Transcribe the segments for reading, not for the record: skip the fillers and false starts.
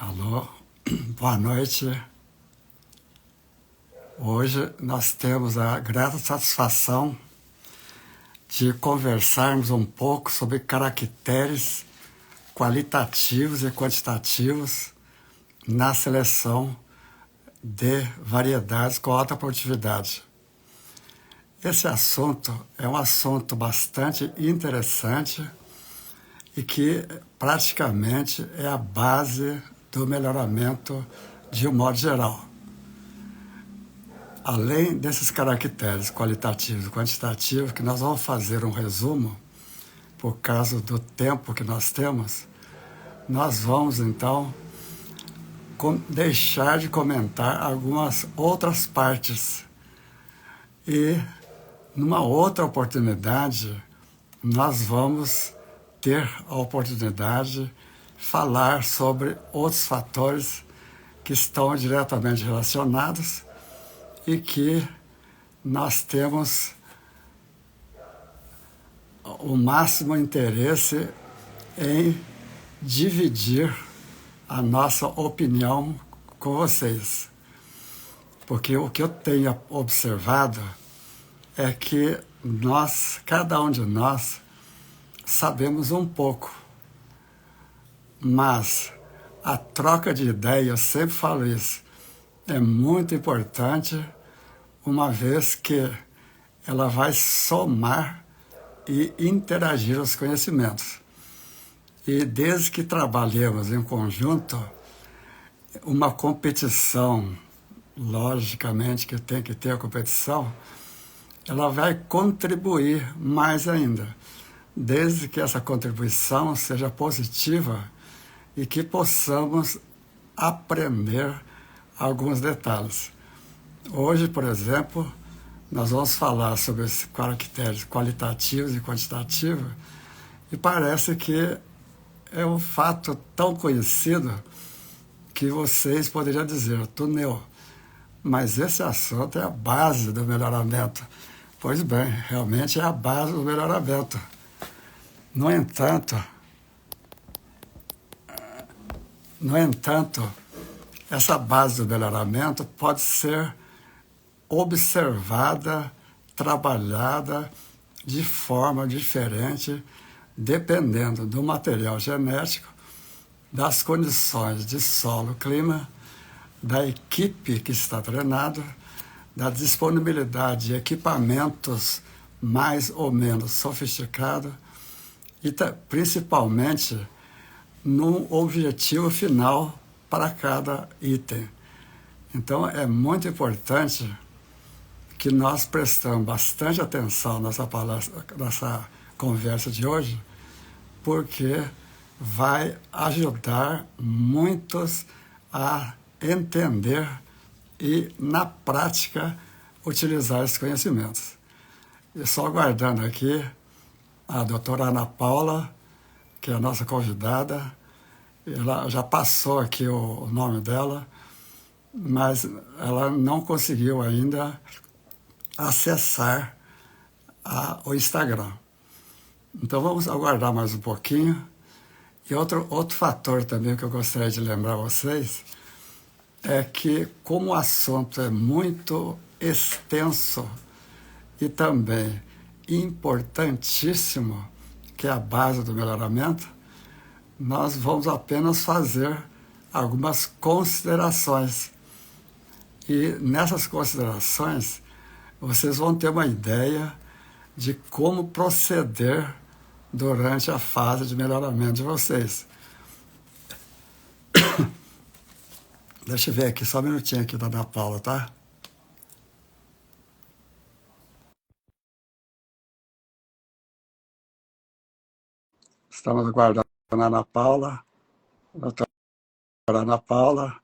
Alô, boa noite. Hoje nós temos a grata satisfação de conversarmos um pouco sobre caracteres qualitativos e quantitativos na seleção de variedades com alta produtividade. Esse assunto é um assunto bastante interessante e que praticamente é a base do melhoramento de um modo geral. Além desses caracteres qualitativos e quantitativos, que nós vamos fazer um resumo, por causa do tempo que nós temos, nós vamos então deixar de comentar algumas outras partes. E, numa outra oportunidade, nós vamos ter a oportunidade de falar sobre outros fatores que estão diretamente relacionados e que nós temos o máximo interesse em dividir a nossa opinião com vocês. Porque o que eu tenho observado é que nós, cada um de nós, sabemos um pouco, mas a troca de ideias, eu sempre falo isso, é muito importante, uma vez que ela vai somar e interagir os conhecimentos. E desde que trabalhemos em conjunto, uma competição, logicamente que tem que ter a competição, ela vai contribuir mais ainda, desde que essa contribuição seja positiva e que possamos aprender alguns detalhes. Hoje, por exemplo, nós vamos falar sobre esses caracteres qualitativos e quantitativos e parece que é um fato tão conhecido que vocês poderiam dizer, Tuneu, mas esse assunto é a base do melhoramento. Pois bem, realmente é a base do melhoramento. No entanto, essa base do melhoramento pode ser observada, trabalhada de forma diferente, dependendo do material genético, das condições de solo, clima, da equipe que está treinada, da disponibilidade de equipamentos mais ou menos sofisticados e principalmente num objetivo final para cada item. Então é muito importante que nós prestamos bastante atenção nessa conversa de hoje, porque vai ajudar muitos a entender e, na prática, utilizar esses conhecimentos. E só aguardando aqui a doutora Ana Paula, que é a nossa convidada, ela já passou aqui o nome dela, mas ela não conseguiu ainda acessar o Instagram. Então vamos aguardar mais um pouquinho. E outro fator também que eu gostaria de lembrar a vocês é que, como o assunto é muito extenso e também importantíssimo, que é a base do melhoramento, nós vamos apenas fazer algumas considerações. E nessas considerações, vocês vão ter uma ideia de como proceder durante a fase de melhoramento de vocês. Deixa eu ver aqui, só um minutinho aqui da Ana Paula, tá? Estamos aguardando a Ana Paula. Doutora Ana Paula,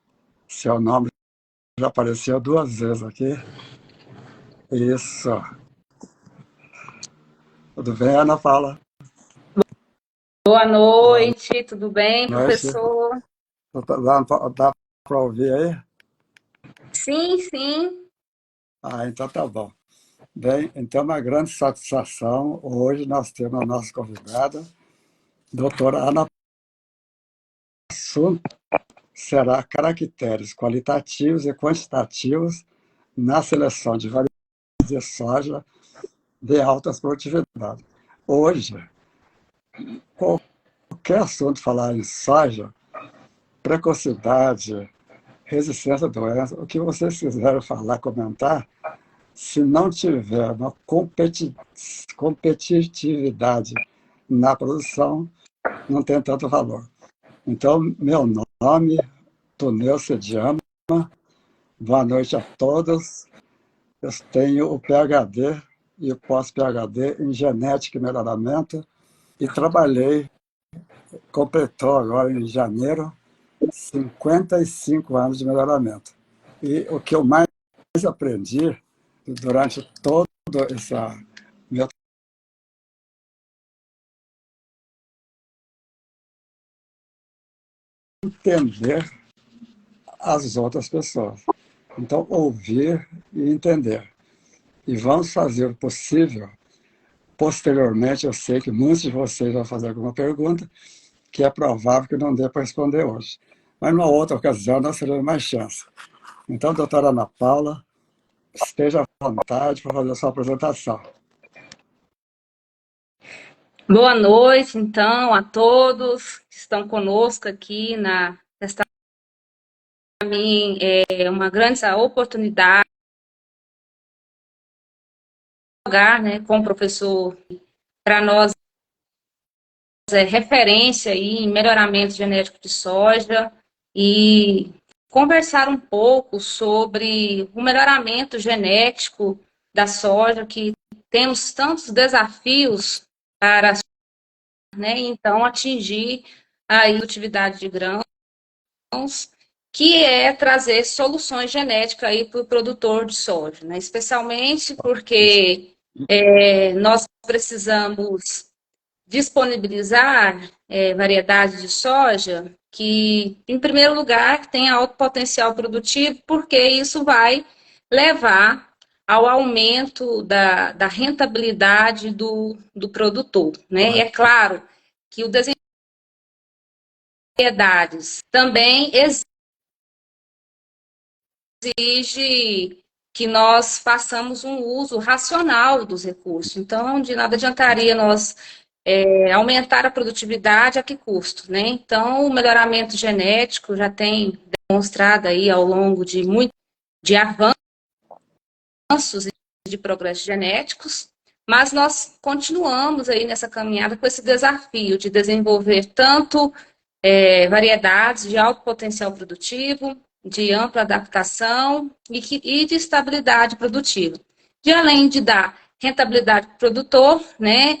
seu nome já apareceu 2 vezes aqui. Isso. Tudo bem, Ana Paula? Boa noite, tudo bem, Boa noite. professor? Dá para ouvir aí? Sim, sim. Então tá bom. Bem, então é uma grande satisfação. Hoje nós temos a nossa convidada, doutora Ana. O assunto será caracteres qualitativos e quantitativos na seleção de variedades de soja de alta produtividade. Hoje, qualquer assunto falar em soja, precocidade, resistência à doença, o que vocês quiserem falar, comentar, se não tiver uma competitividade na produção, não tem tanto valor. Então, meu nome, Tuneu Sediama, boa noite a todos. Eu tenho o PhD e o pós-PhD em genética e melhoramento e trabalhei, completou agora em janeiro, 55 anos de melhoramento. E o que eu mais aprendi durante todo esse meu entender as outras pessoas. Então, ouvir e entender. E vamos fazer o possível. Posteriormente, eu sei que muitos de vocês vão fazer alguma pergunta que é provável que não dê para responder hoje. Mas, numa outra ocasião, nós teremos mais chance. Então, doutora Ana Paula, esteja à vontade para fazer a sua apresentação. Boa noite, então, a todos que estão conosco aqui nesta para mim é uma grande oportunidade de jogar, né, com o professor. Para nós é referência aí em melhoramento genético de soja e conversar um pouco sobre o melhoramento genético da soja, que temos tantos desafios para, né, então atingir a produtividade de grãos, que é trazer soluções genéticas aí para o produtor de soja, né? Especialmente porque nós precisamos disponibilizar variedades de soja que, em primeiro lugar, tenha alto potencial produtivo, porque isso vai levar ao aumento da rentabilidade do produtor, né? E é claro que o desenvolvimento de variedades também exige que nós façamos um uso racional dos recursos. Então, de nada adiantaria nós aumentar a produtividade a que custo, né? Então, o melhoramento genético já tem demonstrado aí ao longo de avanços e de progressos genéticos, mas nós continuamos aí nessa caminhada com esse desafio de desenvolver tanto variedades de alto potencial produtivo, de ampla adaptação e de estabilidade produtiva. De além de dar rentabilidade para o produtor, né,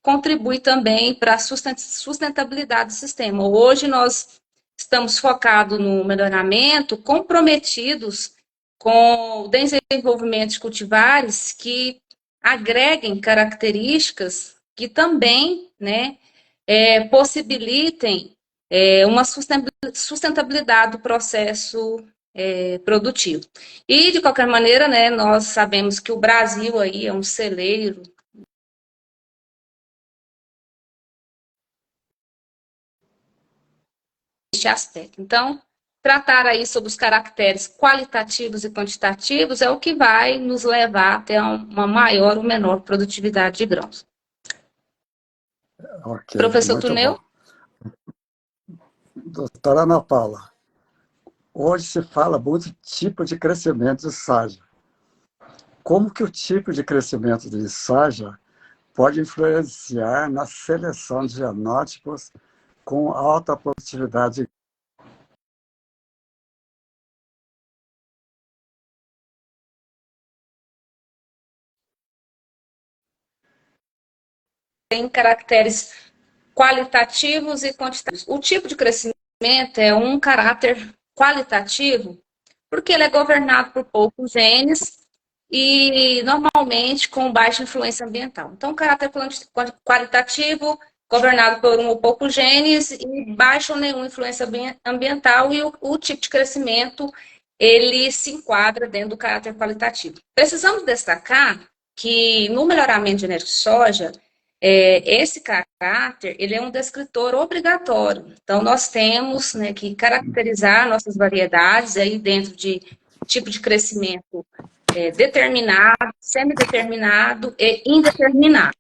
contribui também para a sustentabilidade do sistema. Hoje nós estamos focados no melhoramento, comprometidos com o desenvolvimento de cultivares que agreguem características que também, né, possibilitem uma sustentabilidade do processo produtivo. E, de qualquer maneira, né, nós sabemos que o Brasil aí é um celeiro neste aspecto. Então, tratar aí sobre os caracteres qualitativos e quantitativos é o que vai nos levar a ter uma maior ou menor produtividade de grãos. Ok, Professor muito Tuneu? bom. Doutora Ana Paula, hoje se fala muito de tipo de crescimento de soja. Como que o tipo de crescimento de soja pode influenciar na seleção de genótipos com alta produtividade? Tem caracteres qualitativos e quantitativos. O tipo de crescimento é um caráter qualitativo porque ele é governado por poucos genes e normalmente com baixa influência ambiental. Então, caráter qualitativo, governado por um ou poucos genes e baixa ou nenhuma influência ambiental, e o tipo de crescimento ele se enquadra dentro do caráter qualitativo. Precisamos destacar que no melhoramento genético de soja, esse caráter, ele é um descritor obrigatório. Então, nós temos, né, que caracterizar nossas variedades aí dentro de tipo de crescimento determinado, semideterminado e indeterminado.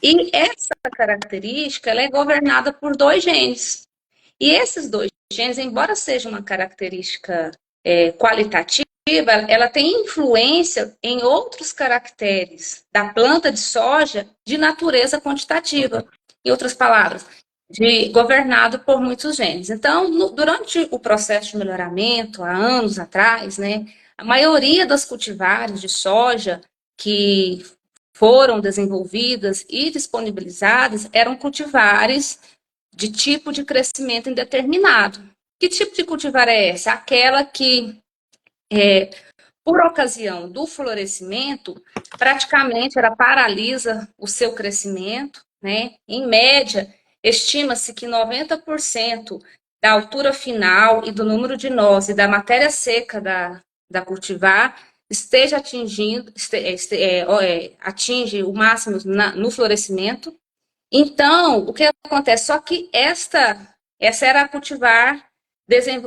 E essa característica, ela é governada por dois genes. E esses dois genes, embora seja uma característica qualitativa, ela tem influência em outros caracteres da planta de soja de natureza quantitativa. Em outras palavras, governado por muitos genes. Então, durante o processo de melhoramento, há anos atrás, né, a maioria das cultivares de soja que foram desenvolvidas e disponibilizadas eram cultivares de tipo de crescimento indeterminado. Que tipo de cultivar é essa? Aquela que, por ocasião do florescimento, praticamente ela paralisa o seu crescimento, né? Em média, estima-se que 90% da altura final e do número de nós e da matéria seca da cultivar esteja atingindo, atinge o máximo no florescimento. Então, o que acontece? Só que essa era a cultivar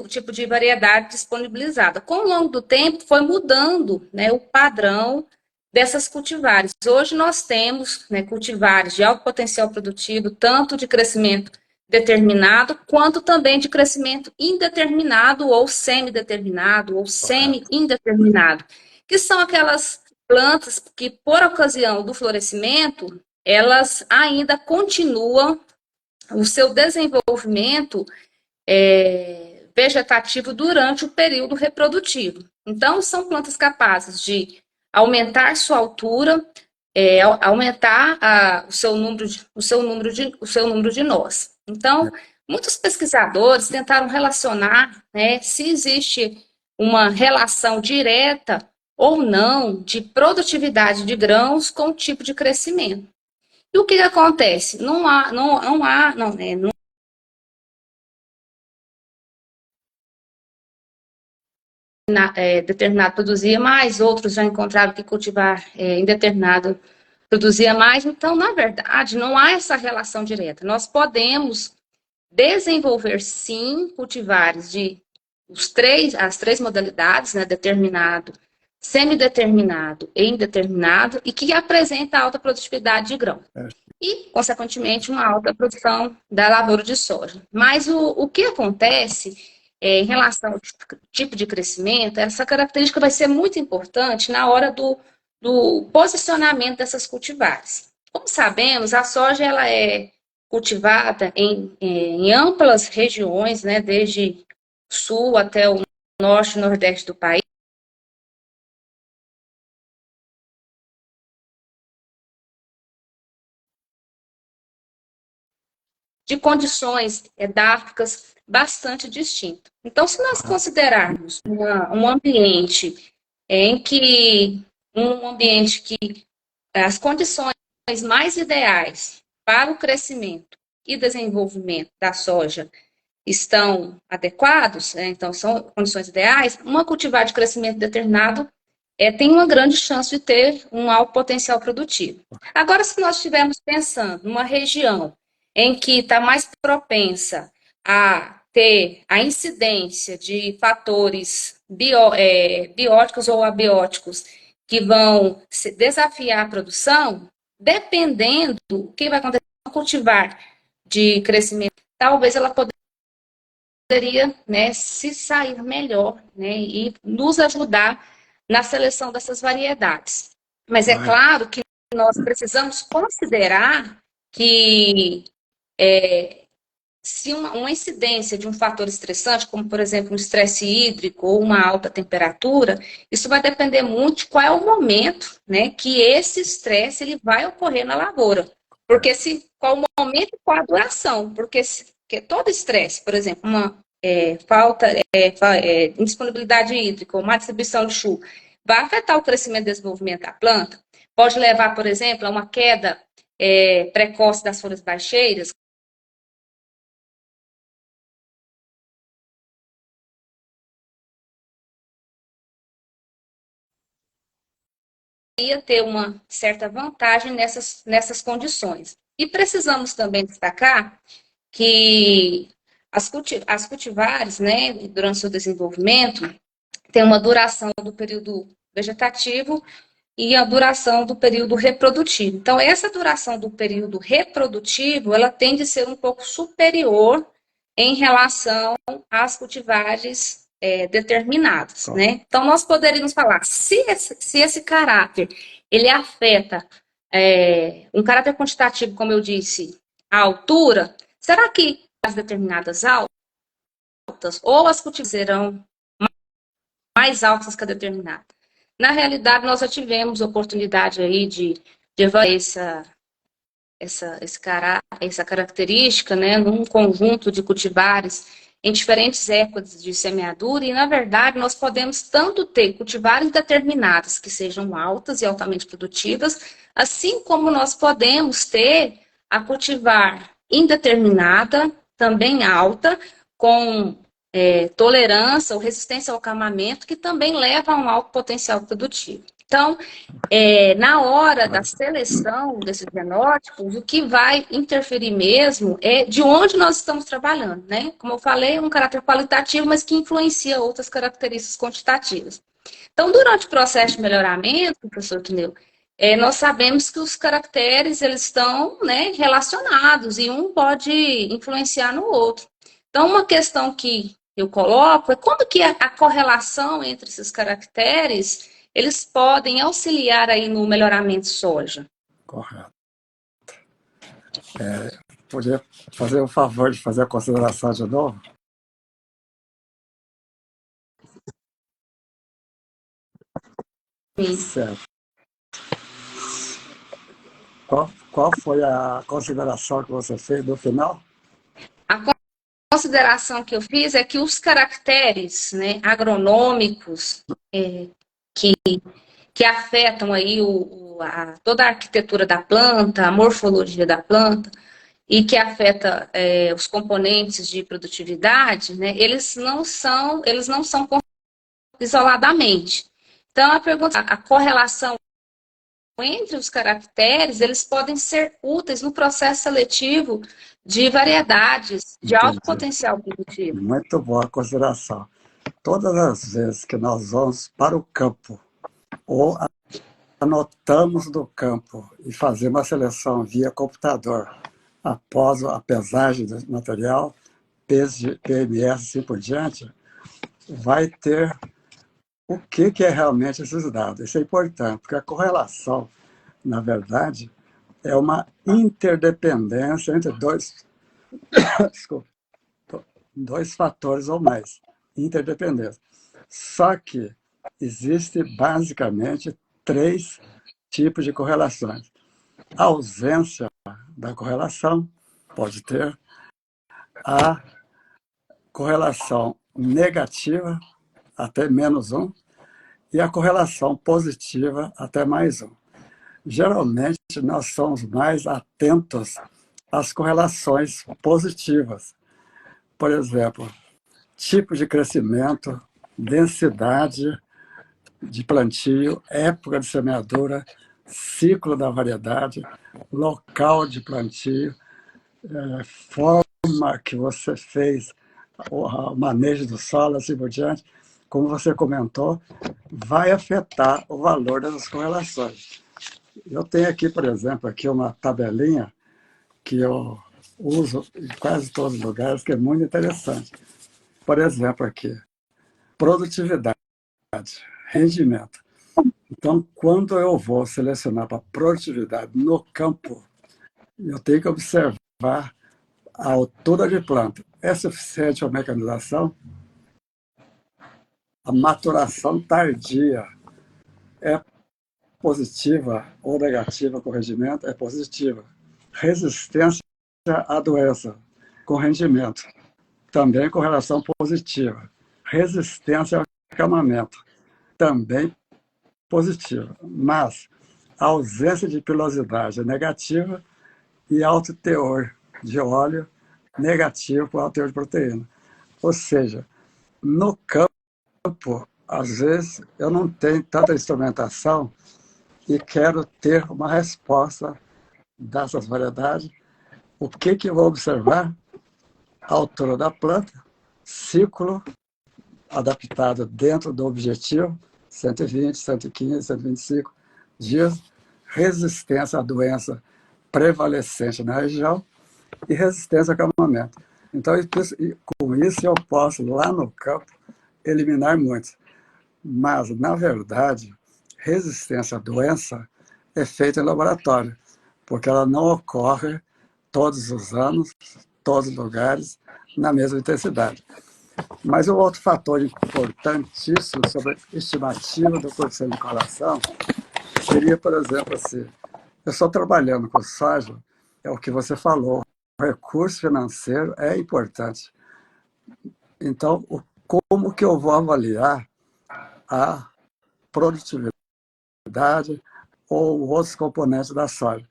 tipo de variedade disponibilizada. Com o longo do tempo, foi mudando, né, o padrão dessas cultivares. Hoje nós temos, né, cultivares de alto potencial produtivo, tanto de crescimento determinado, quanto também de crescimento indeterminado ou semi-determinado ou semi-indeterminado, que são aquelas plantas que, por ocasião do florescimento, elas ainda continuam o seu desenvolvimento vegetativo durante o período reprodutivo. Então, são plantas capazes de aumentar sua altura, aumentar o seu número de nós. Então, muitos pesquisadores tentaram relacionar, né, se existe uma relação direta ou não de produtividade de grãos com o tipo de crescimento. E o que acontece? Não, determinado produzia mais, outros já encontraram que cultivar indeterminado produzia mais. Então, na verdade, não há essa relação direta. Nós podemos desenvolver, sim, cultivares de as três modalidades, né, determinado, semideterminado e indeterminado, e que apresenta alta produtividade de grão. E, consequentemente, uma alta produção da lavoura de soja. Mas o que acontece em relação ao tipo de crescimento, essa característica vai ser muito importante na hora do posicionamento dessas cultivares. Como sabemos, a soja ela é cultivada em amplas regiões, né, desde o sul até o norte e nordeste do país, de condições edáficas bastante distintas. Então, se nós considerarmos um ambiente em que as condições mais ideais para o crescimento e desenvolvimento da soja estão adequados, né? Então são condições ideais, uma cultivar de crescimento determinado tem uma grande chance de ter um alto potencial produtivo. Agora, se nós estivermos pensando numa região em que está mais propensa a ter a incidência de fatores bióticos ou abióticos que vão desafiar a produção, dependendo do que vai acontecer com cultivar de crescimento, talvez ela poderia, né, se sair melhor, né, e nos ajudar na seleção dessas variedades. Mas é claro que nós precisamos considerar que se uma incidência de um fator estressante, como por exemplo um estresse hídrico ou uma alta temperatura, isso vai depender muito de qual é o momento, né, que esse estresse ele vai ocorrer na lavoura. Porque qual o momento e qual a duração, porque todo estresse, por exemplo, uma indisponibilidade hídrica ou má distribuição de chuva, vai afetar o crescimento e desenvolvimento da planta, pode levar, por exemplo, a uma queda precoce das folhas baixeiras, ia ter uma certa vantagem nessas condições. E precisamos também destacar que as cultivares, né, durante o seu desenvolvimento, tem uma duração do período vegetativo e a duração do período reprodutivo. Então, essa duração do período reprodutivo, ela tende a ser um pouco superior em relação às cultivares determinadas, né? Então, nós poderíamos falar, se esse caráter, ele afeta um caráter quantitativo, como eu disse, a altura, será que as determinadas altas ou as cultivares serão mais altas que a determinada? Na realidade, nós já tivemos oportunidade aí de avaliar essa característica, né, num conjunto de cultivares em diferentes épocas de semeadura, e, na verdade, nós podemos tanto ter cultivares determinadas que sejam altas e altamente produtivas, assim como nós podemos ter a cultivar indeterminada, também alta, com tolerância ou resistência ao acamamento, que também leva a um alto potencial produtivo. Então, na hora da seleção desses genótipos, o que vai interferir mesmo é de onde nós estamos trabalhando, né? Como eu falei, um caráter qualitativo, mas que influencia outras características quantitativas. Então, durante o processo de melhoramento, professor Tineu, nós sabemos que os caracteres eles estão, né, relacionados e um pode influenciar no outro. Então, uma questão que eu coloco é como que a correlação entre esses caracteres eles podem auxiliar aí no melhoramento de soja. Correto. Podia fazer o favor de fazer a consideração de novo? Sim. Certo. Qual foi a consideração que você fez no final? A consideração que eu fiz é que os caracteres, né, agronômicos que afetam aí toda a arquitetura da planta, a morfologia da planta, e que afeta os componentes de produtividade, né, eles não são isoladamente. Então, a pergunta, a correlação entre os caracteres, eles podem ser úteis no processo seletivo de variedades de alto potencial produtivo. Muito boa consideração. Todas as vezes que nós vamos para o campo ou anotamos no campo e fazemos a seleção via computador, após a pesagem do material, peso de PMS e assim por diante, vai ter o que é realmente esses dados. Isso é importante, porque a correlação, na verdade, é uma interdependência entre dois fatores ou mais, interdependência. Só que existe basicamente 3 tipos de correlações. A ausência da correlação pode ter, a correlação negativa até -1 e a correlação positiva até +1. Geralmente, nós somos mais atentos às correlações positivas. Por exemplo, tipo de crescimento, densidade de plantio, época de semeadura, ciclo da variedade, local de plantio, forma que você fez o manejo do solo, assim por diante, como você comentou, vai afetar o valor dessas correlações. Eu tenho aqui, por exemplo, aqui uma tabelinha que eu uso em quase todos os lugares, que é muito interessante. Por exemplo, aqui, produtividade, rendimento. Então, quando eu vou selecionar para produtividade no campo, eu tenho que observar a altura de planta. É suficiente a mecanização? A maturação tardia é positiva ou negativa com rendimento? É positiva. Resistência à doença com rendimento, também com relação positiva. Resistência ao acamamento, também positiva. Mas a ausência de pilosidade é negativa e alto teor de óleo negativo com alto teor de proteína. Ou seja, no campo, às vezes, eu não tenho tanta instrumentação e quero ter uma resposta dessas variedades, o que eu vou observar? A altura da planta, ciclo adaptado dentro do objetivo, 120, 115, 125 dias, resistência à doença prevalecente na região e resistência ao acamamento. Então, com isso, eu posso, lá no campo, eliminar muitos. Mas, na verdade, resistência à doença é feita em laboratório, porque ela não ocorre todos os anos, todos os lugares, na mesma intensidade. Mas um outro fator importantíssimo sobre a estimativa do coeficiente de correlação seria, por exemplo, assim, eu estou trabalhando com soja, é o que você falou, o recurso financeiro é importante. Então, como que eu vou avaliar a produtividade ou outros componentes da soja?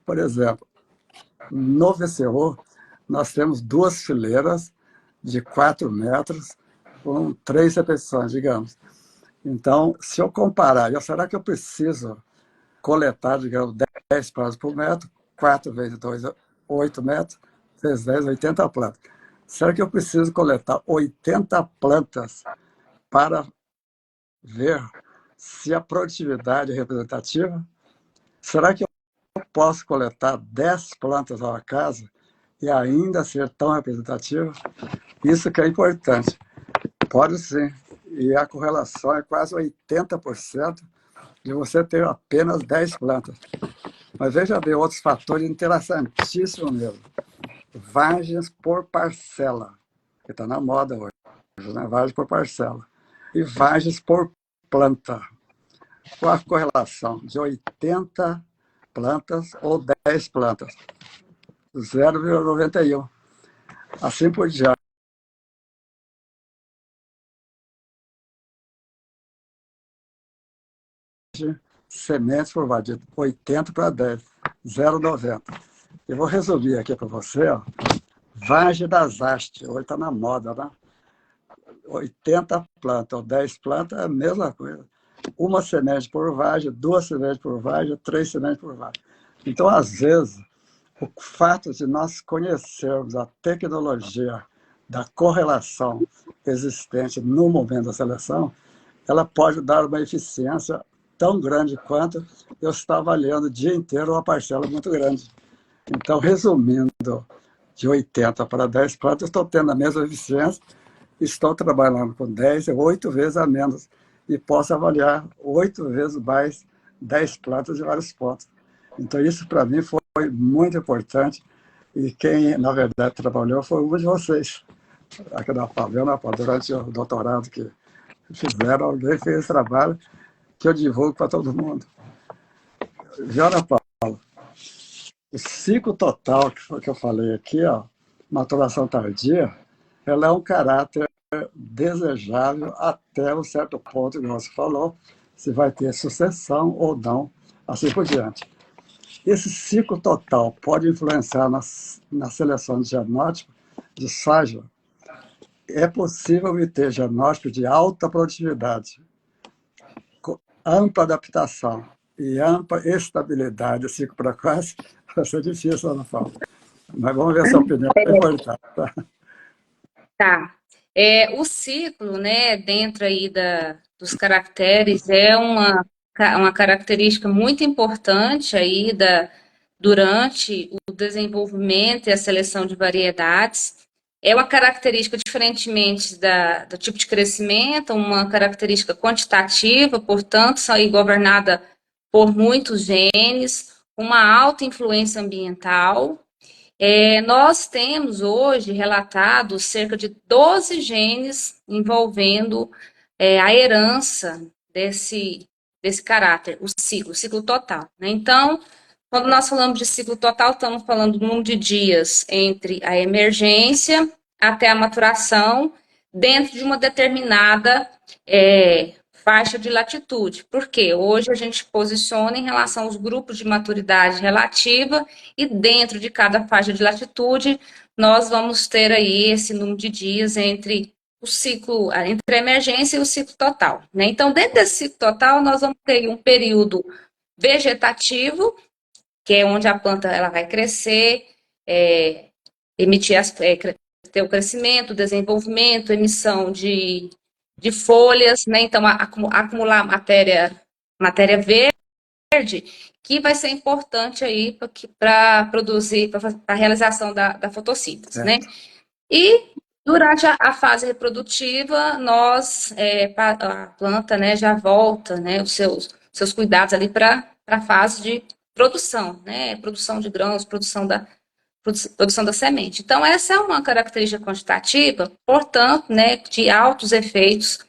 Por exemplo, no VCO, nós temos 2 fileiras de 4 metros com 3 repetições, digamos. Então, se eu comparar, será que eu preciso coletar, digamos, 10 plantas por metro, 4 vezes 2, 8 metros, vezes 10, 80 plantas. Será que eu preciso coletar 80 plantas para ver se a produtividade é representativa? Será que eu posso coletar 10 plantas ao acaso e ainda ser tão representativo? Isso que é importante. Pode sim. E a correlação é quase 80% de você ter apenas 10 plantas. Mas veja bem, outros fatores interessantíssimos mesmo. Vagens por parcela, que está na moda hoje, né? Vagens por parcela. E vagens por planta. Qual a correlação? De 80 plantas ou 10 plantas. 0,91. Assim por diante. Sementes por vagem, de 80 para 10, 0,90. Eu vou resumir aqui para você, ó. Vagem das hastes, hoje está na moda, né? 80 plantas ou 10 plantas é a mesma coisa. Uma semente por vagem, 2 sementes por vagem, 3 sementes por vagem. Então, às vezes, o fato de nós conhecermos a tecnologia da correlação existente no momento da seleção, ela pode dar uma eficiência tão grande quanto eu estar avaliando o dia inteiro uma parcela muito grande. Então, resumindo, de 80 para 10 plantas, eu estou tendo a mesma eficiência, estou trabalhando com 10, 8 vezes a menos, e posso avaliar 8 vezes mais 10 plantas de vários pontos. Então, isso para mim foi muito importante, e quem, na verdade, trabalhou foi um de vocês, aqui da Favela, durante o doutorado que fizeram, alguém fez esse trabalho que eu divulgo para todo mundo. Jana Paulo, o ciclo total que eu falei aqui, ó, maturação tardia, ela é um caráter desejável até um certo ponto, como você falou, se vai ter sucessão ou não, assim por diante. Esse ciclo total pode influenciar na seleção de genótipo de soja. É possível obter genótipo de alta produtividade, ampla adaptação e ampla estabilidade do ciclo precoce. Vai ser difícil, Ana Paula. Mas vamos ver se a opinião é importante. Tá. O ciclo, né, dentro aí dos caracteres, é uma característica muito importante aí durante o desenvolvimento e a seleção de variedades. É uma característica, diferentemente do tipo de crescimento, uma característica quantitativa, portanto, aí governada por muitos genes, uma alta influência ambiental. Nós temos hoje relatados cerca de 12 genes envolvendo a herança desse caráter, o ciclo total, né? Então, quando nós falamos de ciclo total, estamos falando do número de dias entre a emergência até a maturação, dentro de uma determinada faixa de latitude. Porque hoje a gente posiciona em relação aos grupos de maturidade relativa e dentro de cada faixa de latitude nós vamos ter aí esse número de dias entre o ciclo, entre a emergência e o ciclo total, né? Então, dentro desse ciclo total, nós vamos ter um período vegetativo, que é onde a planta ela vai crescer, emitir ter o crescimento, o desenvolvimento, emissão de folhas, né? Então, acumular matéria verde, que vai ser importante aí para produzir, para a realização da fotossíntese, né? E durante a fase reprodutiva, a planta, né, já volta, né, os seus cuidados ali para a fase de produção, né, produção de grãos, produção da semente. Então, essa é uma característica quantitativa, portanto, né, de altos efeitos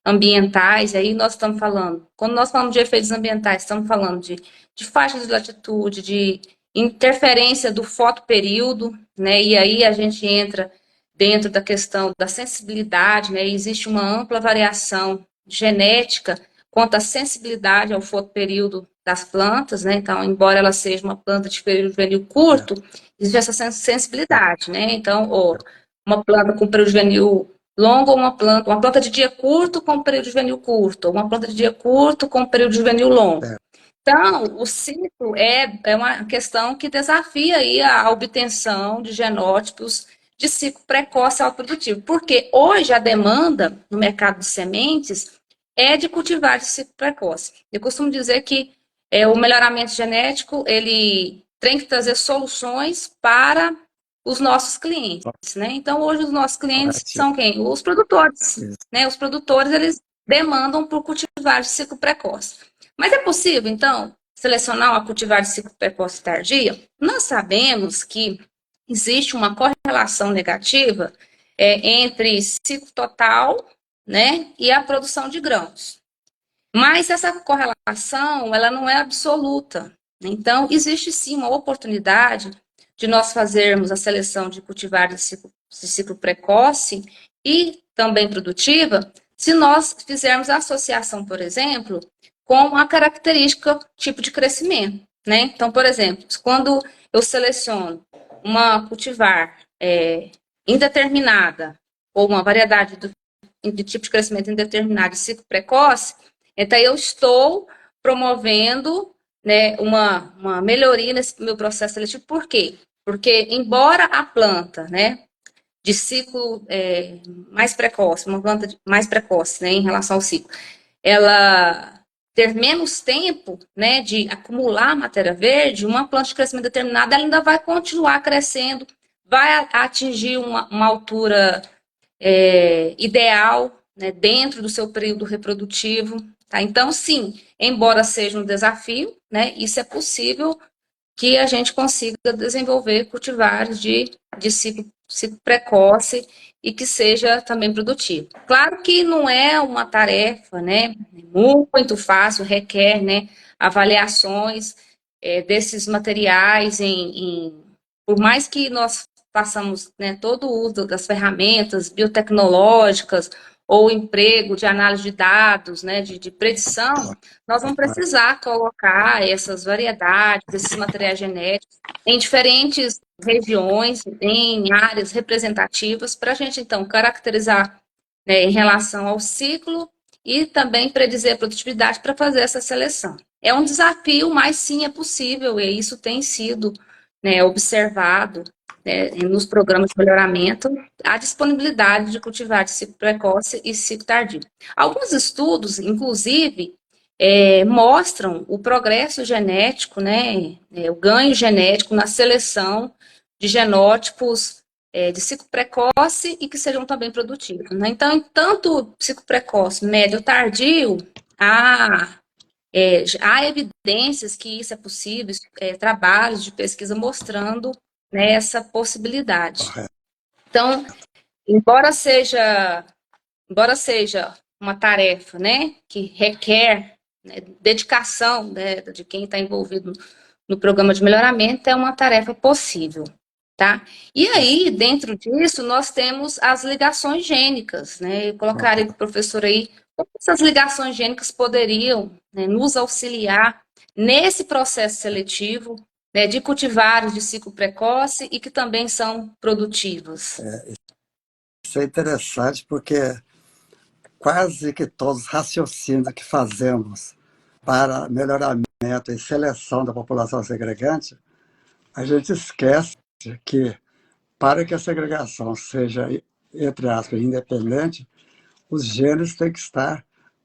ambientais. Aí nós estamos falando, quando nós falamos de efeitos ambientais, estamos falando de faixa de latitude, de interferência do fotoperíodo, né, e aí a gente entra dentro da questão da sensibilidade, né, existe uma ampla variação genética quanto à sensibilidade ao fotoperíodo das plantas, né, então, embora ela seja uma planta de período juvenil curto, existe essa sensibilidade, né, então, uma planta com período juvenil longo, ou uma planta de dia curto com período juvenil curto, ou uma planta de dia curto com período juvenil longo. Então, o ciclo é uma questão que desafia aí a obtenção de genótipos de ciclo precoce autoprodutivo, porque hoje a demanda no mercado de sementes é de cultivar de ciclo precoce. Eu costumo dizer que o melhoramento genético, ele tem que trazer soluções para os nossos clientes, né? Então, hoje os nossos clientes são quem? Os produtores, né? Os produtores, eles demandam por cultivar de ciclo precoce. Mas é possível, então, selecionar uma cultivar de ciclo precoce tardia? Nós sabemos que existe uma correlação negativa entre ciclo total, né, e a produção de grãos. Mas essa correlação, ela não é absoluta. Então, existe sim uma oportunidade de nós fazermos a seleção de cultivar de ciclo precoce e também produtiva, se nós fizermos a associação, por exemplo, com a característica tipo de crescimento, né? Então, por exemplo, quando eu seleciono uma cultivar indeterminada ou uma variedade de tipo de crescimento indeterminado de ciclo precoce, então eu estou promovendo, né, uma melhoria nesse meu processo seletivo. Por quê? Porque, embora a planta, né, de ciclo mais precoce, uma planta mais precoce, né, em relação ao ciclo, ela ter menos tempo, né, de acumular matéria verde, uma planta de crescimento determinado, ela ainda vai continuar crescendo, vai atingir uma altura ideal, né, dentro do seu período reprodutivo. Tá? Então, sim, embora seja um desafio, né, isso é possível que a gente consiga desenvolver cultivares de ciclo precoce e que seja também produtivo. Claro que não é uma tarefa, né, muito fácil, requer, né, avaliações desses materiais por mais que nós façamos, né, todo o uso das ferramentas biotecnológicas ou emprego de análise de dados, né, de predição, nós vamos precisar colocar essas variedades, esses materiais genéticos em diferentes regiões, em áreas representativas, para a gente, então, caracterizar, né, em relação ao ciclo e também predizer a produtividade para fazer essa seleção. É um desafio, mas sim é possível, e isso tem sido, né, observado, né, nos programas de melhoramento, a disponibilidade de cultivar de ciclo precoce e ciclo tardio. Alguns estudos, inclusive, mostram o progresso genético, né, o ganho genético na seleção de genótipos de ciclo precoce e que sejam também produtivos. Né? Então, tanto ciclo precoce, médio, tardio, há evidências que isso é possível, trabalhos de pesquisa mostrando, né, essa possibilidade. Então, embora seja uma tarefa, né, que requer, né, dedicação, né, de quem está envolvido no programa de melhoramento, é uma tarefa possível, tá? E aí, dentro disso, nós temos as ligações gênicas, né? Eu colocaria para o professor aí como essas ligações gênicas poderiam, né, nos auxiliar nesse processo seletivo, né, de cultivares de ciclo precoce e que também são produtivos. Isso é interessante porque quase que todos os raciocínios que fazemos para melhoramento e seleção da população segregante, a gente esquece que, para que a segregação seja, entre aspas, independente, os genes têm que estar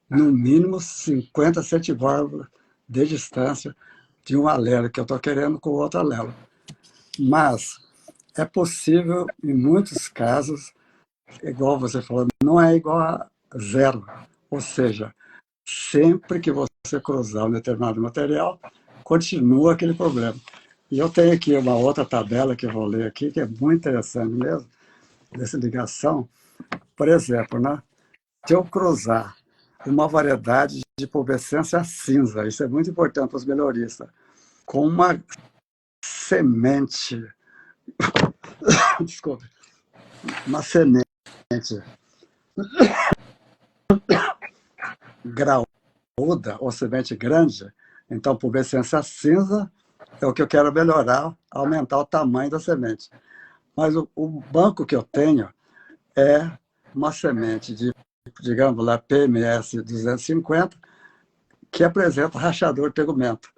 no mínimo 50 centímetros de distância de um alelo que eu estou querendo com o outro alelo. Mas é possível, em muitos casos, igual você falou, não é igual a zero. Ou seja, sempre que você cruzar um determinado material, continua aquele problema. E eu tenho aqui uma outra tabela que eu vou ler aqui, que é muito interessante mesmo, dessa ligação. Por exemplo, né, se eu cruzar uma variedade de pubescência cinza, isso é muito importante para os melhoristas, com uma semente, desculpe, uma semente graúda ou semente grande, então pubescência cinza é o que eu quero melhorar, aumentar o tamanho da semente. Mas o banco que eu tenho é uma semente de, digamos lá, PMS 250, que apresenta rachador tegumento.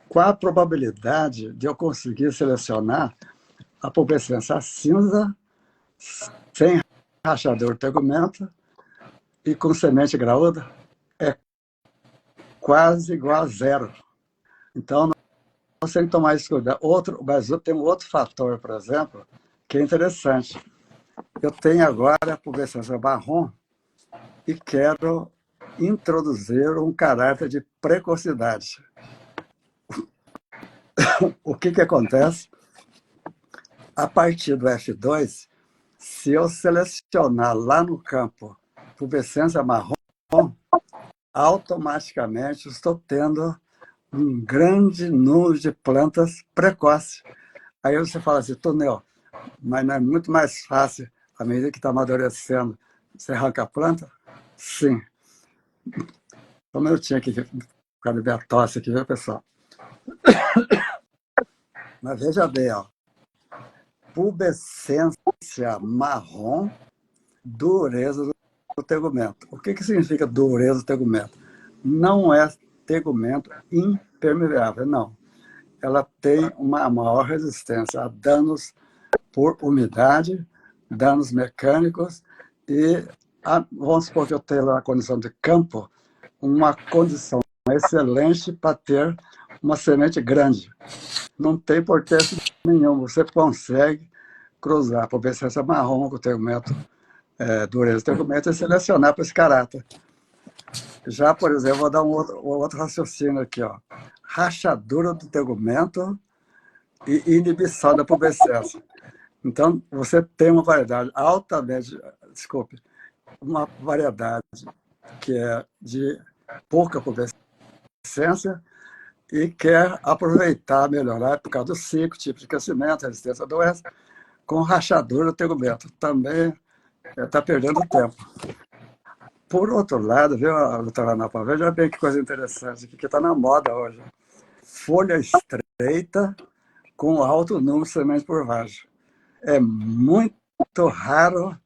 Qual a probabilidade de eu conseguir selecionar a pubescência cinza sem rachador tegumento e com semente graúda? É quase igual a zero. Então, nós temos que tomar isso cuidado. Mas tem um outro fator, por exemplo, que é interessante. Eu tenho agora a pubescência marrom e quero introduzir um caráter de precocidade. O que acontece? A partir do F2, se eu selecionar lá no campo pubescência marrom, automaticamente estou tendo um grande número de plantas precoces. Aí você fala assim, Tonel, mas não é muito mais fácil, à medida que está amadurecendo, você arranca a planta? Sim. Como eu tinha aqui, por causa da minha tosse aqui, viu, pessoal? Mas veja bem, ó, pubescência marrom, dureza do tegumento. O que significa dureza do tegumento? Não é tegumento impermeável, não. Ela tem uma maior resistência a danos por umidade, danos mecânicos e, vamos supor que eu tenho lá a condição de campo, uma condição excelente para ter uma semente grande. Não tem importância nenhuma, você consegue cruzar a pubescência marrom com o tegumento, dureza do tegumento e selecionar para esse caráter. Já, por exemplo, vou dar um outro raciocínio aqui, ó. Rachadura do tegumento e inibição da pubescência. Então, você tem uma variedade altamente, uma variedade que é de pouca pubescência e quer aproveitar, melhorar por causa do ciclo, tipo de crescimento, resistência à doença, com rachadura do tegumento. Também está perdendo tempo. Por outro lado, viu, doutora Ana Paula, veja bem que coisa interessante, que está na moda hoje. Folha estreita com alto número de sementes por vagem. É muito raro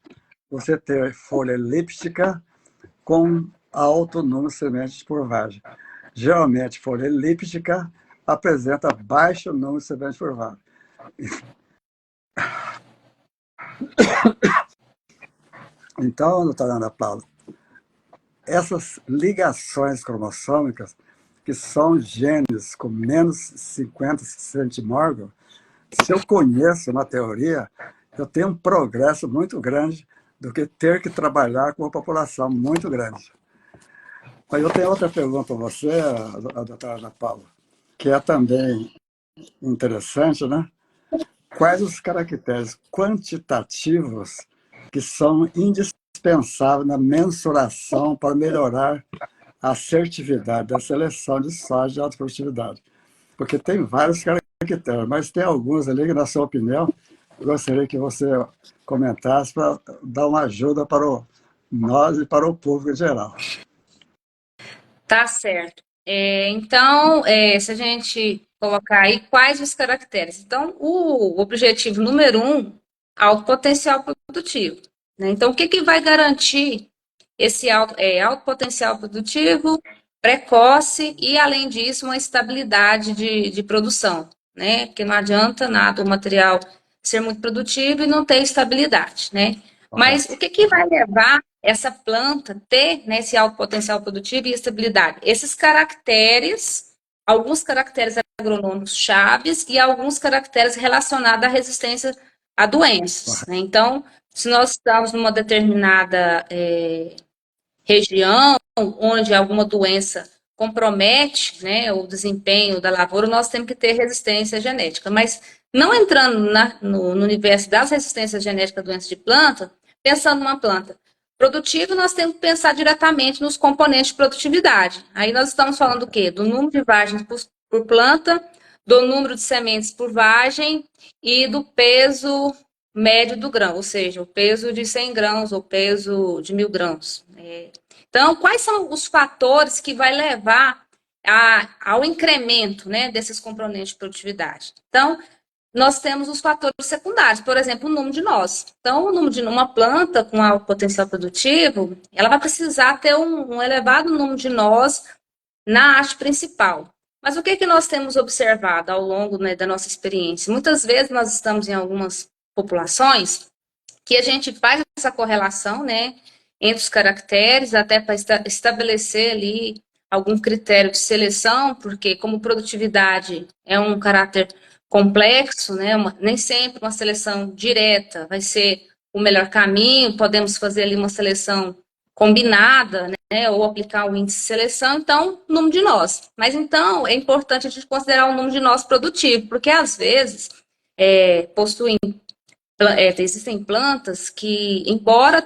você ter folha elíptica com alto número de sementes por vagem. Geralmente, folha elíptica apresenta baixo número de sementes por vagem. Então, doutora Ana Paula, essas ligações cromossômicas, que são genes com menos 50 centimorgos, se eu conheço na teoria, eu tenho um progresso muito grande do que ter que trabalhar com uma população muito grande. Mas eu tenho outra pergunta para você, a doutora Ana Paula, que é também interessante, né? Quais os caracteres quantitativos que são indispensáveis na mensuração para melhorar a assertividade da seleção de soja de alta produtividade? Porque tem vários caracteres, mas tem alguns ali que, na sua opinião, eu gostaria que você comentasse para dar uma ajuda para nós e para o público em geral. Tá certo. Então, se a gente colocar aí quais os caracteres. Então, o objetivo número 1, alto potencial produtivo. Né? Então, o que vai garantir esse alto potencial produtivo? precoce e, além disso, uma estabilidade de produção, né? Porque não adianta nada o material ser muito produtivo e não ter estabilidade, né? Mas o que vai levar essa planta a ter, né, esse alto potencial produtivo e estabilidade? Esses caracteres, alguns caracteres agronômicos chaves e alguns caracteres relacionados à resistência a doenças, né? Então, se nós estamos numa determinada região onde alguma doença compromete, né, o desempenho da lavoura, nós temos que ter resistência genética. Mas não entrando no universo das resistências genéticas a doenças de planta, pensando numa planta produtiva, nós temos que pensar diretamente nos componentes de produtividade. Aí nós estamos falando do quê? Do número de vagens por planta, do número de sementes por vagem e do peso médio do grão, ou seja, o peso de 100 grãos ou peso de 1.000 grãos. Então, quais são os fatores que vai levar ao incremento, né, desses componentes de produtividade? Então, nós temos os fatores secundários, por exemplo, o número de nós. Então, o número de uma planta com alto potencial produtivo, ela vai precisar ter um elevado número de nós na haste principal. Mas o que nós temos observado ao longo, né, da nossa experiência? Muitas vezes nós estamos em algumas populações que a gente faz essa correlação, né, entre os caracteres, até para estabelecer ali algum critério de seleção, porque como produtividade é um caráter complexo, né, nem sempre uma seleção direta vai ser o melhor caminho, podemos fazer ali uma seleção combinada, né, ou aplicar o índice de seleção, então, número de nós. Mas, então, é importante a gente considerar o número de nós produtivo, porque, às vezes, possuem existem plantas que, embora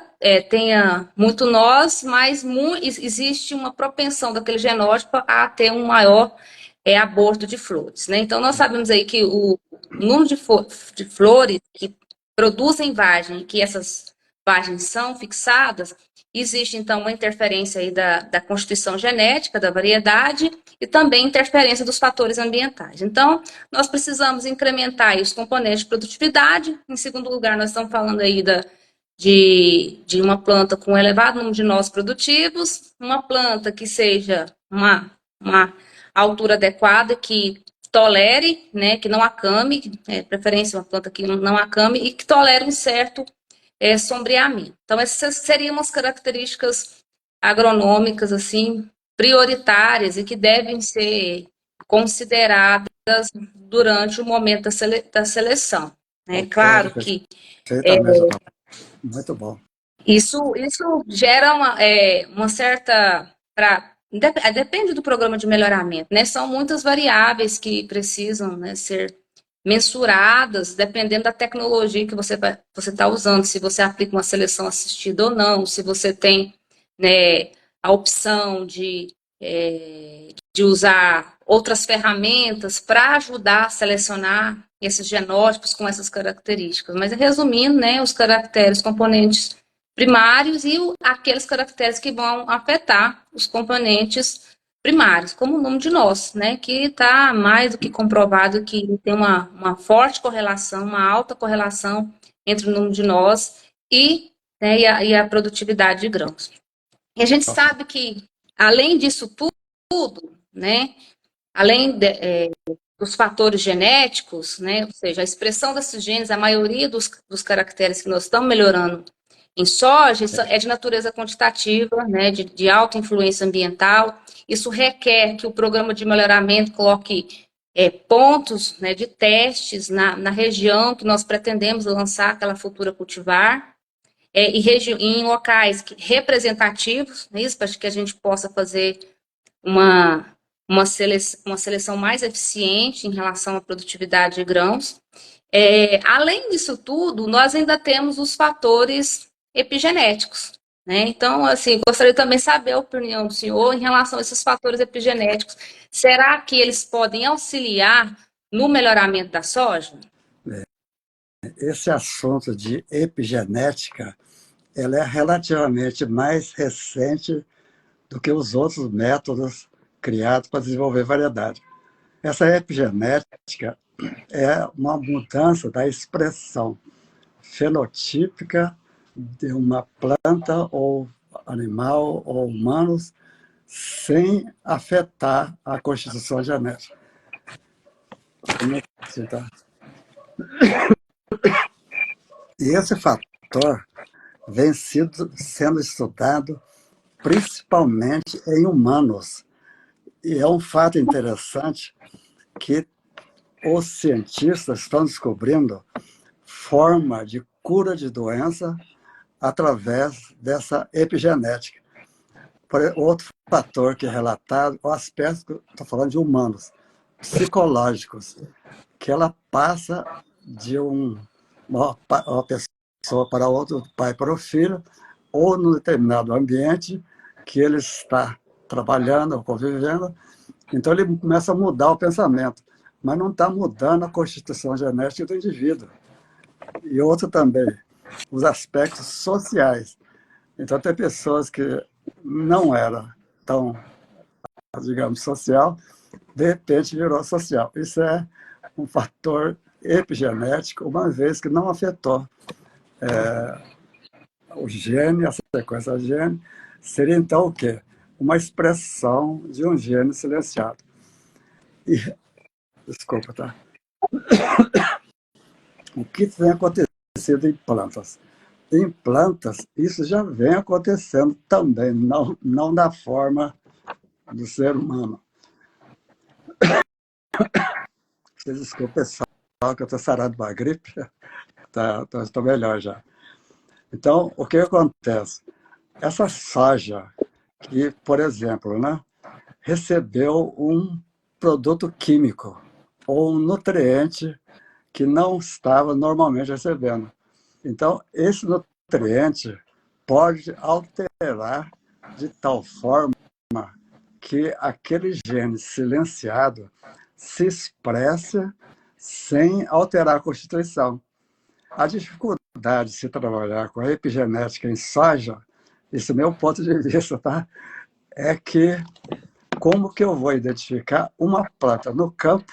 tenha muito nós, mas existe uma propensão daquele genótipo a ter um maior aborto de flores, né? Então, nós sabemos aí que o número de flores que produzem vagem, que essas vagens são fixadas, existe, então, uma interferência aí da constituição genética, da variedade, e também interferência dos fatores ambientais. Então, nós precisamos incrementar aí os componentes de produtividade. Em segundo lugar, nós estamos falando aí de uma planta com elevado número de nós produtivos, uma planta que seja uma altura adequada, que tolere, né, que não acame, preferência uma planta que não acame e que tolere um certo sombreamento. Então, essas seriam as características agronômicas, assim, prioritárias e que devem ser consideradas durante o momento da seleção. É claro que muito bom. Isso gera uma certa... depende do programa de melhoramento, né? São muitas variáveis que precisam, né, ser mensuradas, dependendo da tecnologia que você está usando, se você aplica uma seleção assistida ou não, se você tem, né, a opção de usar outras ferramentas para ajudar a selecionar esses genótipos com essas características. Mas, resumindo, né, os caracteres, componentes primários e aqueles caracteres que vão afetar os componentes primários, como o número de nós, né, que está mais do que comprovado que tem uma forte correlação, uma alta correlação entre o número de nós né, e a produtividade de grãos. E a gente sabe que, além disso tudo, né, além dos fatores genéticos, né, ou seja, a expressão desses genes, a maioria dos caracteres que nós estamos melhorando em soja é de natureza quantitativa, né, de alta influência ambiental. Isso requer que o programa de melhoramento coloque pontos, né, de testes na região que nós pretendemos lançar aquela futura cultivar, em locais representativos, né, para que a gente possa fazer uma seleção mais eficiente em relação à produtividade de grãos. Além disso tudo, nós ainda temos os fatores epigenéticos, né? Então, assim, gostaria também de saber a opinião do senhor em relação a esses fatores epigenéticos. Será que eles podem auxiliar no melhoramento da soja? Esse assunto de epigenética, ela é relativamente mais recente do que os outros métodos criados para desenvolver variedade. Essa epigenética é uma mudança da expressão fenotípica de uma planta ou animal ou humanos sem afetar a constituição genética. Como é que você tá? E esse fator vem sendo estudado principalmente em humanos. E é um fato interessante que os cientistas estão descobrindo forma de cura de doença através dessa epigenética. Outro fator que é relatado, o aspecto, estou falando de humanos, psicológicos, que ela passa de uma pessoa para outra, do pai para o filho, ou num determinado ambiente que ele está trabalhando ou convivendo, então ele começa a mudar o pensamento, mas não está mudando a constituição genética do indivíduo. E outro também, os aspectos sociais. Então tem pessoas que não eram tão, digamos, social, de repente virou social. Isso é um fator epigenético, uma vez que não afetou o gene, a sequência do gene, seria então o quê? Uma expressão de um gene silenciado. E, desculpa, tá? O que tem acontecido em plantas? Em plantas, isso já vem acontecendo também, não da forma do ser humano. Desculpa, pessoal, que eu estou sarado de uma gripe, estou melhor já. Então, o que acontece? Essa soja, que, por exemplo, né, recebeu um produto químico ou um nutriente que não estava normalmente recebendo. Então, esse nutriente pode alterar de tal forma que aquele gene silenciado se expresse sem alterar a constituição. A dificuldade de se trabalhar com a epigenética em soja, esse é o meu ponto de vista, tá? É que como que eu vou identificar uma planta no campo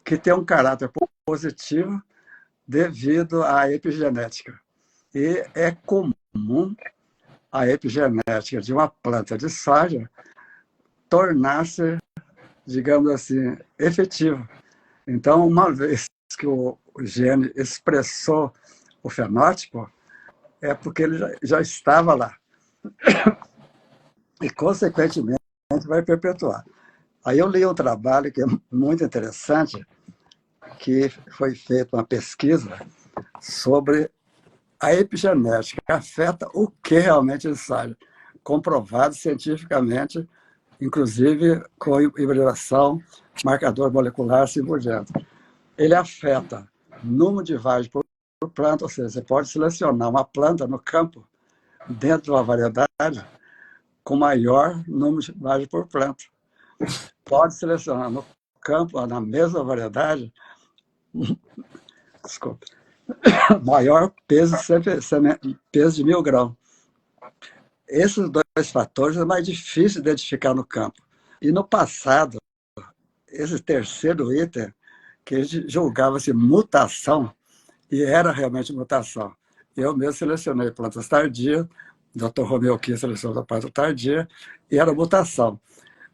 que tem um caráter positivo devido à epigenética. E é comum a epigenética de uma planta de soja tornar-se, digamos assim, efetiva. Então, uma vez que o gene expressou o fenótipo, é porque ele já estava lá. E, consequentemente, vai perpetuar. Aí eu li um trabalho que é muito interessante, que foi feita uma pesquisa sobre a epigenética, que afeta o que realmente ele sabe, comprovado cientificamente, inclusive com hibridação, marcador molecular, assim por diante. Ele afeta número de vagens por planta, ou seja, você pode selecionar uma planta no campo, dentro de uma variedade, com maior número de vagens por planta. Pode selecionar no campo, na mesma variedade, desculpa, maior peso, peso de 1.000 gramas. Esses dois fatores é mais difícil de identificar no campo. E no passado, esse terceiro item, que julgava-se mutação, e era realmente mutação. Eu mesmo selecionei plantas tardias, o Dr. Romeu Kiss selecionou a planta tardia, e era mutação.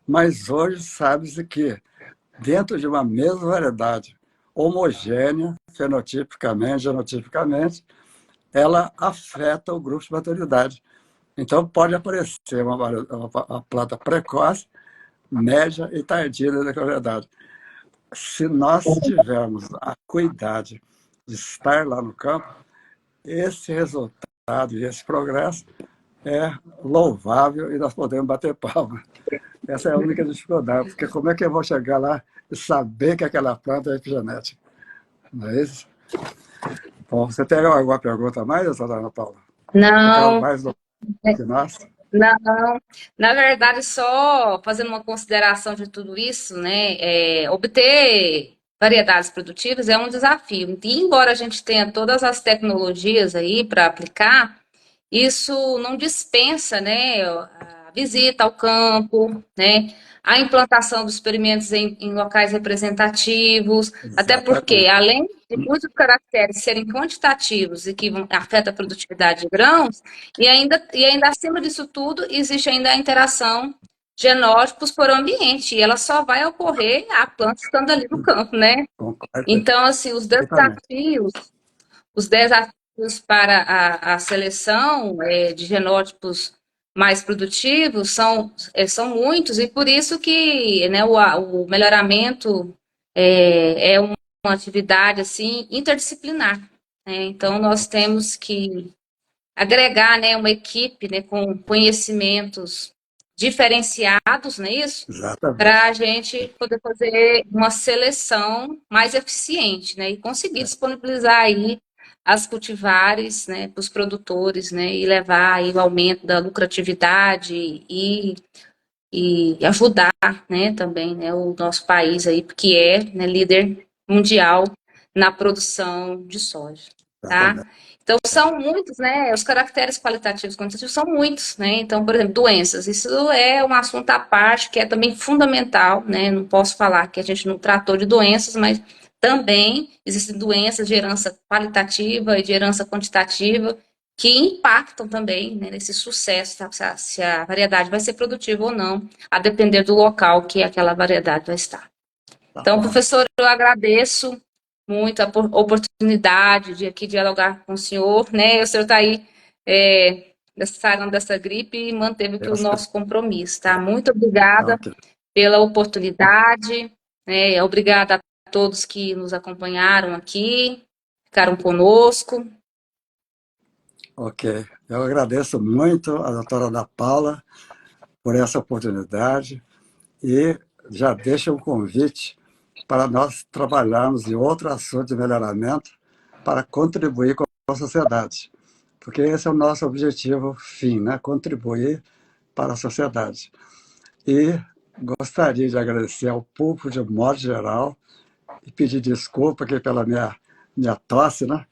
Mas hoje sabe-se que, dentro de uma mesma variedade, homogênea, fenotipicamente, genotipicamente, ela afeta o grupo de maturidade. Então, pode aparecer uma planta precoce, média e tardia da variedade. Se nós tivermos a cuidado de estar lá no campo, esse resultado e esse progresso é louvável e nós podemos bater palma. Essa é a única dificuldade, porque como é que eu vou chegar lá e saber que aquela planta é epigenética? Não é isso? Bom, você tem alguma pergunta a mais, doutora Ana Paula? Não, Mais do que nós? não. Na verdade, só fazendo uma consideração de tudo isso, né? Obter variedades produtivas é um desafio. E embora a gente tenha todas as tecnologias aí para aplicar, isso não dispensa, né, a visita ao campo, né, a implantação dos experimentos em locais representativos, até porque, Exatamente. além de muitos caracteres serem quantitativos e que afetam a produtividade de grãos, e ainda acima disso tudo, existe ainda a interação genótipos por ambiente, e ela só vai ocorrer a planta estando ali no campo, né? Concordo Então, assim, perfeitamente. os desafios para a seleção de genótipos mais produtivos são muitos, e por isso que, né, o melhoramento é uma atividade assim interdisciplinar, né? Então, nós temos que agregar, né, uma equipe, né, com conhecimentos diferenciados, não é isso? Para Exatamente. a gente poder fazer uma seleção mais eficiente, né, e conseguir disponibilizar aí as cultivares, né, para os produtores, né, e levar aí o aumento da lucratividade e ajudar, né, também, né, o nosso país aí, que é, né, líder mundial na produção de soja, tá? Exatamente. Então, são muitos, né, os caracteres qualitativos e quantitativos são muitos, né, então, por exemplo, doenças, isso é um assunto à parte, que é também fundamental, né, não posso falar que a gente não tratou de doenças, mas também existem doenças de herança qualitativa e de herança quantitativa, que impactam também, né, nesse sucesso, tá? Se a variedade vai ser produtiva ou não, a depender do local que aquela variedade vai estar. Tá Então, bom. professor, eu agradeço muito a oportunidade de aqui dialogar com o senhor, né? O senhor está aí saindo dessa gripe e manteve aqui Eu o sei. nosso compromisso, tá? Muito Tá obrigada ok. pela oportunidade, né? Obrigada a todos que nos acompanharam aqui, ficaram conosco. Ok. Eu agradeço muito a doutora Ana Paula por essa oportunidade e já deixo um convite para nós trabalharmos em outro assunto de melhoramento para contribuir com a sociedade, porque esse é o nosso objetivo fim, né? Contribuir para a sociedade. E gostaria de agradecer ao público de modo geral e pedir desculpa aqui pela minha tosse, né?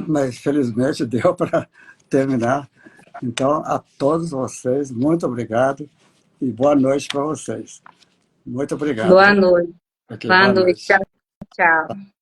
Mas felizmente deu para terminar. Então, a todos vocês, muito obrigado e boa noite para vocês. Muito obrigado, Boa viu? noite. Ok, Boa boa noite. Tchau, noite. tchau.